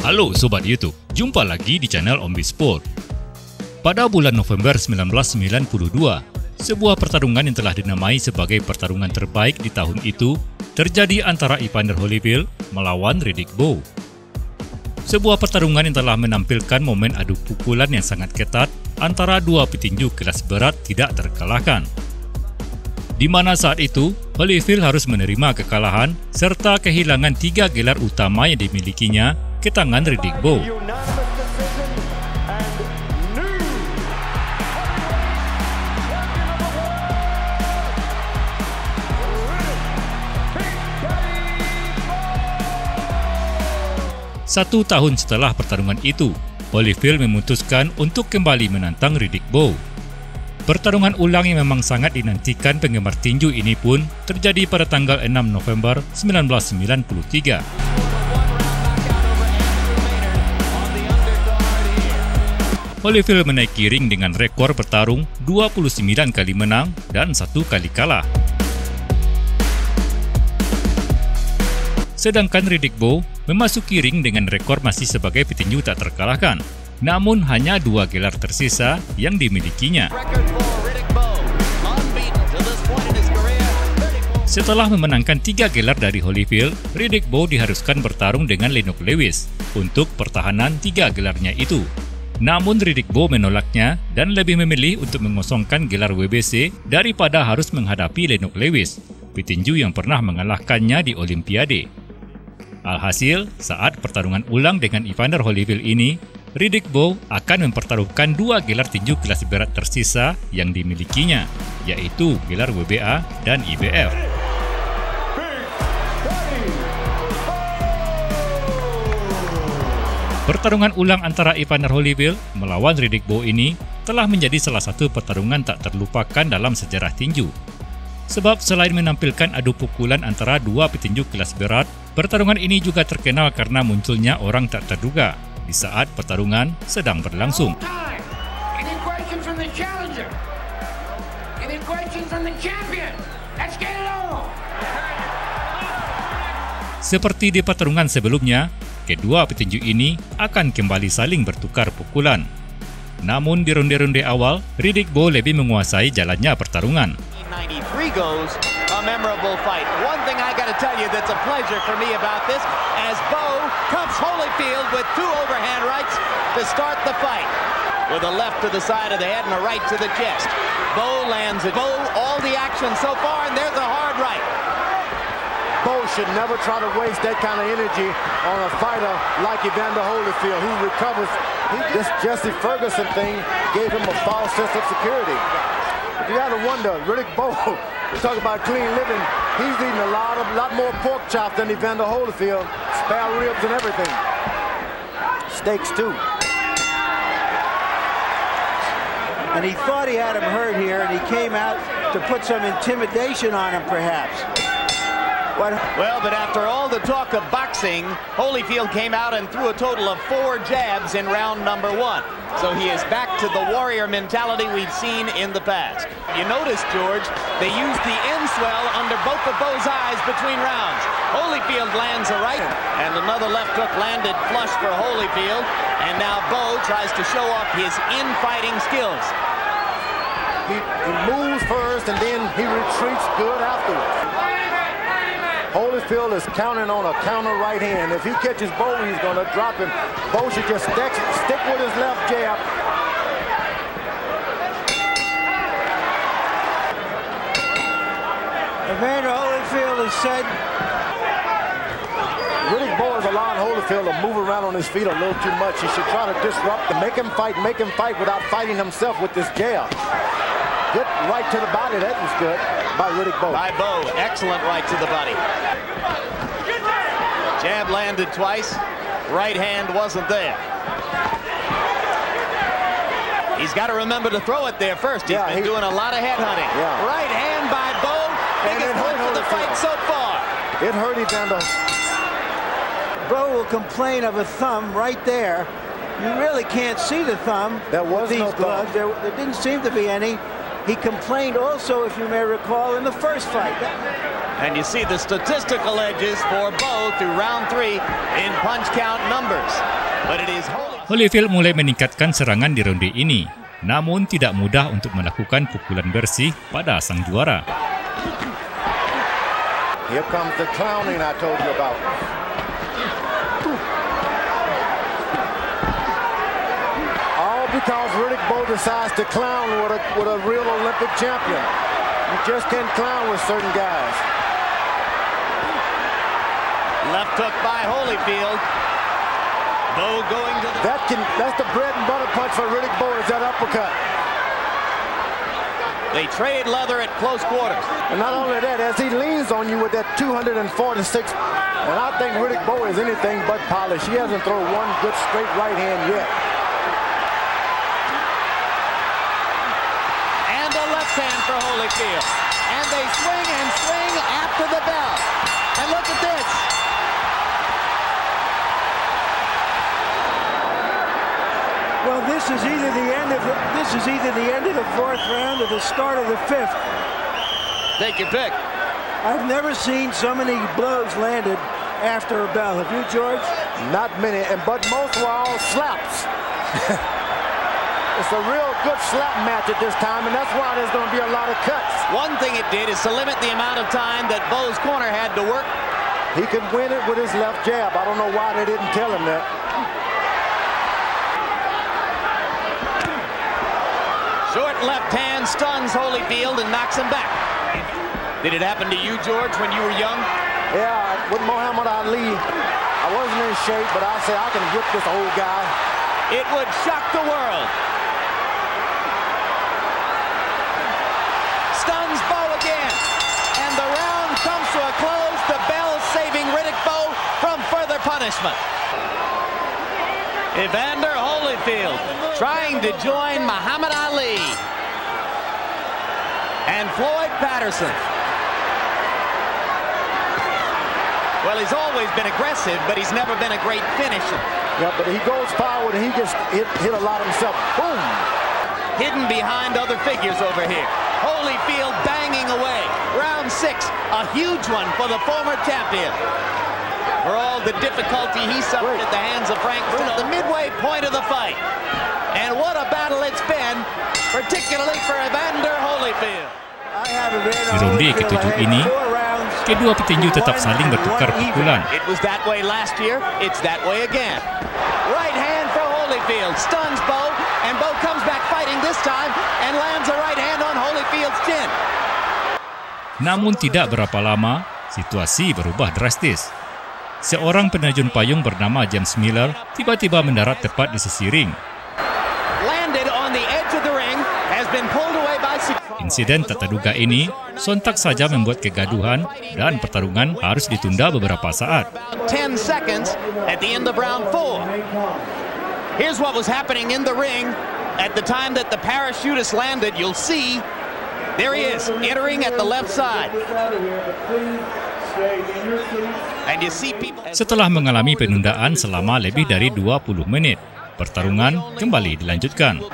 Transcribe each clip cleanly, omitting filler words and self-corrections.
Halo Sobat YouTube, jumpa lagi di channel Ombi Sport. Pada bulan November 1992, sebuah pertarungan yang telah dinamai sebagai pertarungan terbaik di tahun itu terjadi antara Evander Holyfield melawan Riddick Bowe. Sebuah pertarungan yang telah menampilkan momen adu pukulan yang sangat ketat antara dua petinju kelas berat tidak terkalahkan. Di mana saat itu, Holyfield harus menerima kekalahan serta kehilangan 3 gelar utama yang dimilikinya ke tangan Riddick Bowe. Satu tahun setelah pertarungan itu, Holyfield memutuskan untuk kembali menantang Riddick Bowe. Pertarungan ulang yang memang sangat dinantikan penggemar tinju ini pun terjadi pada tanggal 6 November 1993. Holyfield menaiki ring dengan rekor bertarung 29 kali menang dan 1 kali kalah. Sedangkan Riddick Bowe memasuki ring dengan rekor masih sebagai petinju tak terkalahkan, namun hanya 2 gelar tersisa yang dimilikinya. Setelah memenangkan 3 gelar dari Holyfield, Riddick Bowe diharuskan bertarung dengan Lewis untuk pertahanan 3 gelarnya itu. Namun Riddick Bowe menolaknya dan lebih memilih untuk mengosongkan gelar WBC daripada harus menghadapi Lewis, petinju yang pernah mengalahkannya di Olimpiade. Alhasil, saat pertarungan ulang dengan Evander Holyfield ini, Riddick Bowe akan mempertaruhkan 2 gelar tinju kelas berat tersisa yang dimilikinya, yaitu gelar WBA dan IBF. Pertarungan ulang antara Evander Holyfield melawan Riddick Bowe ini telah menjadi salah satu pertarungan tak terlupakan dalam sejarah tinju. Sebab selain menampilkan adu pukulan antara dua petinju kelas berat, pertarungan ini juga terkenal karena munculnya orang tak terduga di saat pertarungan sedang berlangsung. Seperti di pertarungan sebelumnya, kedua petinju ini akan kembali saling bertukar pukulan. Namun di ronde-ronde awal, Riddick Bowe lebih menguasai jalannya pertarungan. 93 goes a memorable fight. One thing I got to tell you that's a pleasure for me about this, as Bowe comes Holyfield with 2 overhand rights to start the fight. With a left to the side of the head and a right to the chest. Bowe lands it. Bowe, all the action so far, and there's a hard right. Bowe should never try to waste that kind of energy on a fighter like Evander Holyfield, who recovers. This Jesse Ferguson thing gave him a false sense of security. But you got to wonder, Riddick Bowe, we talk about clean living, he's eating a lot more pork chop than Evander Holyfield, spare ribs and everything. Steaks too. And he thought he had him hurt here, and he came out to put some intimidation on him, perhaps. Well, but after all the talk of boxing, Holyfield came out and threw a total of 4 jabs in round number 1. So he is back to the warrior mentality we've seen in the past. You notice, George, they used the in-swell under both of Bowe's eyes between rounds. Holyfield lands a right, and another left hook landed flush for Holyfield. And now Bowe tries to show off his in-fighting skills. He moves first, and then he retreats good afterwards. Holyfield is counting on a counter right hand. If he catches Bowe, he's going to drop him. Bowe should just stick with his left jab. Evander Holyfield has said Riddick Bowe is allowing Holyfield to move around on his feet a little too much. He should try to disrupt and make him fight without fighting himself with this jab. Good right to the body, that was good by Riddick Bowe. By Bowe, excellent right to the body. Jab landed twice, right hand wasn't there. He's got to remember to throw it there first. He's been doing a lot of headhunting. Yeah. Right hand by Bowe, biggest punch of the fight so far. It hurt Evander. Bowe will complain of a thumb right there. You really can't see the thumb. There was these no gloves. thumb. There didn't seem to be any. He complained also, if you may recall, in the first fight. And you see the statistical edges for Bowe through round 3 in punch count numbers. But it is Holyfield mulai meningkatkan serangan di ronde ini, namun tidak mudah untuk melakukan pukulan bersih pada sang juara. Here comes the clowning I told you about. All because Riddick Bowe decides to clown with a real Olympic champion. You just can't clown with certain guys. Left hook by Holyfield. Bowe going to that's the bread and butter punch for Riddick Bowe, is that uppercut. They trade leather at close quarters. And not only that, as he leans on you with that 246, and I think Riddick Bowe is anything but polished. He hasn't thrown one good straight right hand yet. And a left hand for Holyfield. And they swing and swing after the bell. And look at this. Well, this is either the end of the 4th round or the start of the 5th. Take your pick. I've never seen so many blows landed after a bell. Have you, George? Not many, but most were all slaps. It's a real good slap match at this time, and that's why there's going to be a lot of cuts. One thing it did is to limit the amount of time that Bowe's corner had to work. He could win it with his left jab. I don't know why they didn't tell him that. Short left hand stuns Holyfield and knocks him back. Did it happen to you, George, when you were young? Yeah, with Muhammad Ali, I wasn't in shape, but I said I can whip this old guy. It would shock the world. Stuns Bowe again. And the round comes to a close. The bell saving Riddick Bowe from further punishment. Evander Holyfield trying to join Muhammad Ali and Floyd Patterson. Well, he's always been aggressive, but he's never been a great finisher. Yeah, but he goes forward and he just hit a lot himself. Boom! Hidden behind other figures over here. Holyfield banging away. Round 6, a huge one for the former champion. For all the difficulty he suffered at the hands of Frank Bruno, the midway point of the fight. And what a battle it's been, particularly for Evander Holyfield. Di ronde ke-7 ini, kedua petinju tetap saling bertukar pukulan. It was that way last year, it's that way again. Right hand for Holyfield, stuns Bowe, and Bowe comes back fighting this time and lands a right hand on Holyfield's chin. Namun tidak berapa lama, situasi berubah drastis. Seorang penerjun payung bernama James Miller tiba-tiba mendarat tepat di sisi ring. Insiden tak terduga ini sontak saja membuat kegaduhan dan pertarungan harus ditunda beberapa saat. 10 seconds at the end of round 4. Here's what was happening in the ring at the time that the parachutist landed. You'll see, there he is, entering at the left side. And you see people... Setelah mengalami penundaan selama lebih dari 20 menit, pertarungan kembali dilanjutkan.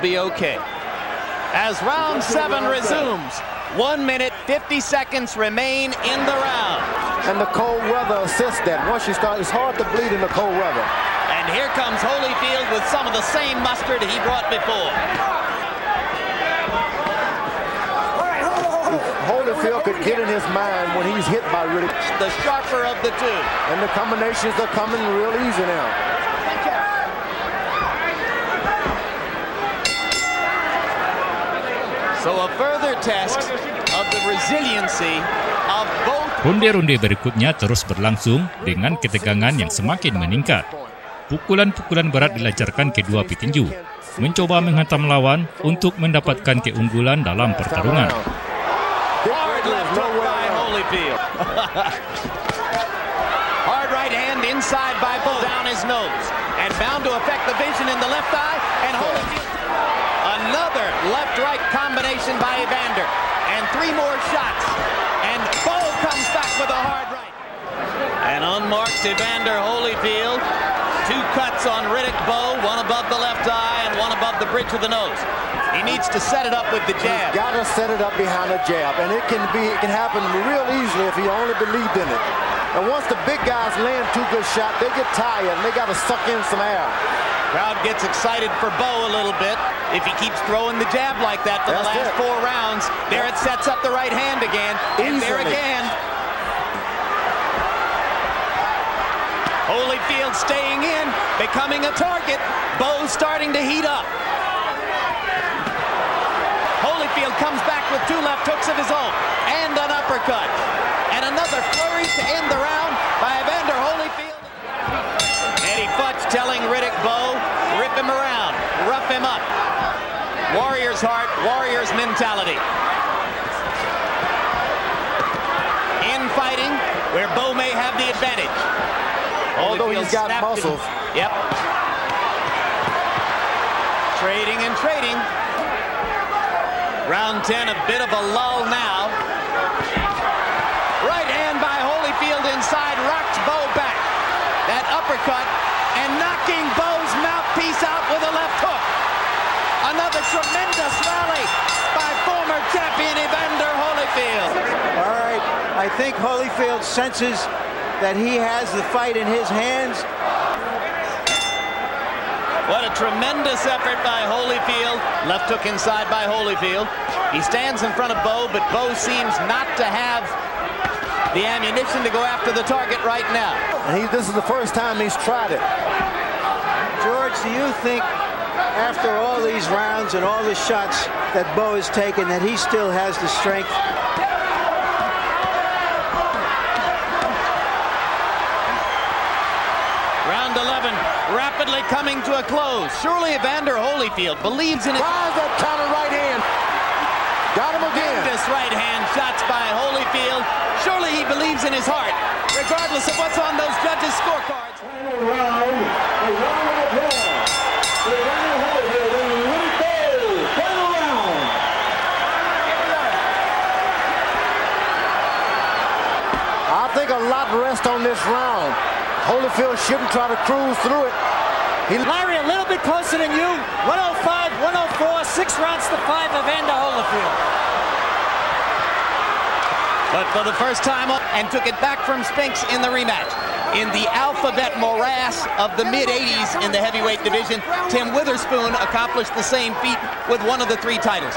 As round 7 resumes, 1 minute 50 seconds remain in the round. And the cold weather assists that. Once you start, it's hard to bleed in the cold weather. And here comes Holyfield with some of the same mustard he brought before. Holyfield could get in his mind when he's hit by Riddick. The sharper of the two. And the combinations are coming real easy now. So a further test of the resiliency of both. Ronde-ronde berikutnya terus berlangsung dengan ketegangan yang semakin meningkat. Pukulan-pukulan berat dilancarkan kedua petinju, mencoba menghantam lawan untuk mendapatkan keunggulan dalam pertarungan. Hard left hook by Holyfield. Hard right hand inside by Bowe down his nose, and bound to affect the vision in the left eye. And Holyfield. Another left-right combination by Evander. And 3 more shots. And Bowe comes back with a hard right. And unmarked Evander Holyfield. 2 cuts on Riddick Bowe, one above the left eye and one above the bridge of the nose. He needs to set it up with the jab. He's got to set it up behind a jab, and it can happen real easily if he only believed in it. And once the big guys land two good shots, they get tired and they got to suck in some air. Crowd gets excited for Bowe a little bit if he keeps throwing the jab like that for the last 4 rounds. There it sets up the right hand again, and there again. Holyfield staying in, becoming a target. Bowe starting to heat up. Holyfield comes back with 2 left hooks of his own and an uppercut. And another flurry to end the round by Evander Holyfield. Eddie Futch telling Riddick Bowe, rip him around, rough him up. Warrior's heart, warrior's mentality. Infighting where Bowe may have the advantage. Although he's got muscles. Yep. Trading and trading. Round 10, a bit of a lull now. Right hand by Holyfield inside, rocks Bowe back. That uppercut, and knocking Bowe's mouthpiece out with a left hook. Another tremendous rally by former champion Evander Holyfield. All right, I think Holyfield senses that he has the fight in his hands. What a tremendous effort by Holyfield. Left hook inside by Holyfield. He stands in front of Bowe, but Bowe seems not to have the ammunition to go after the target right now. And this is the first time he's tried it. George, do you think after all these rounds and all the shots that Bowe has taken that he still has the strength? Round 11 rapidly coming to a close. Surely Evander Holyfield believes in it. Tries that counter right hand. Got him again. Tremendous right hand shots by Holyfield. Surely he believes in his heart, regardless of what's on those judges' scorecards. Final round, a round of applause. Evander Holyfield and Riddick Bowe. Final round. I think a lot rests on this round. Holyfield shouldn't try to cruise through it. Larry, a little bit closer than you. 105, 104, 6 rounds to 5, Evander Holyfield. But for the first time, and took it back from Spinks in the rematch. In the alphabet morass of the mid-80s in the heavyweight division, Tim Witherspoon accomplished the same feat with one of the 3 titles.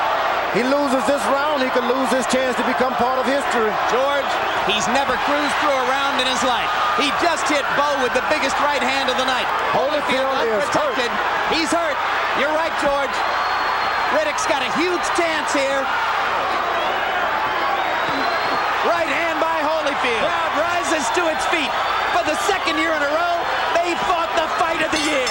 He loses this round, he could lose his chance to become part of history. George, he's never cruised through a round in his life. He just hit Bowe with the biggest right hand of the night. Holyfield is unprotected. hurt. He's hurt. You're right, George. Riddick's got a huge chance here. Right hand by Holyfield. Crowd rises to its feet. For the 2nd year in a row, they fought the fight of the year.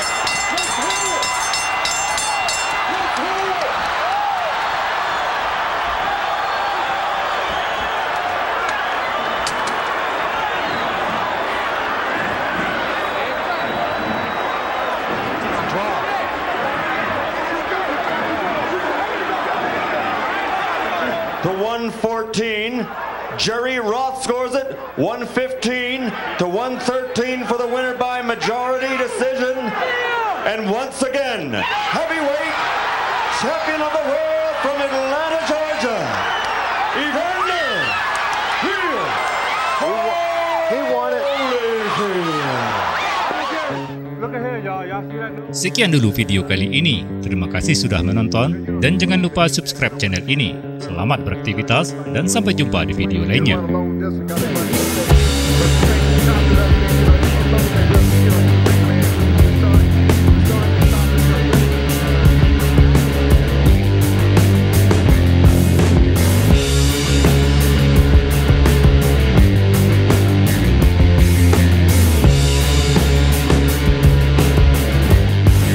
To 114, Jerry Roth scores it, 115 to 113 for the winner by majority decision. And once again, heavyweight champion of the world from Atlanta, Georgia, Evander Holyfield. He won it. Sekian dulu video kali ini. Terima kasih sudah menonton dan jangan lupa subscribe channel ini. Selamat beraktivitas dan sampai jumpa di video lainnya.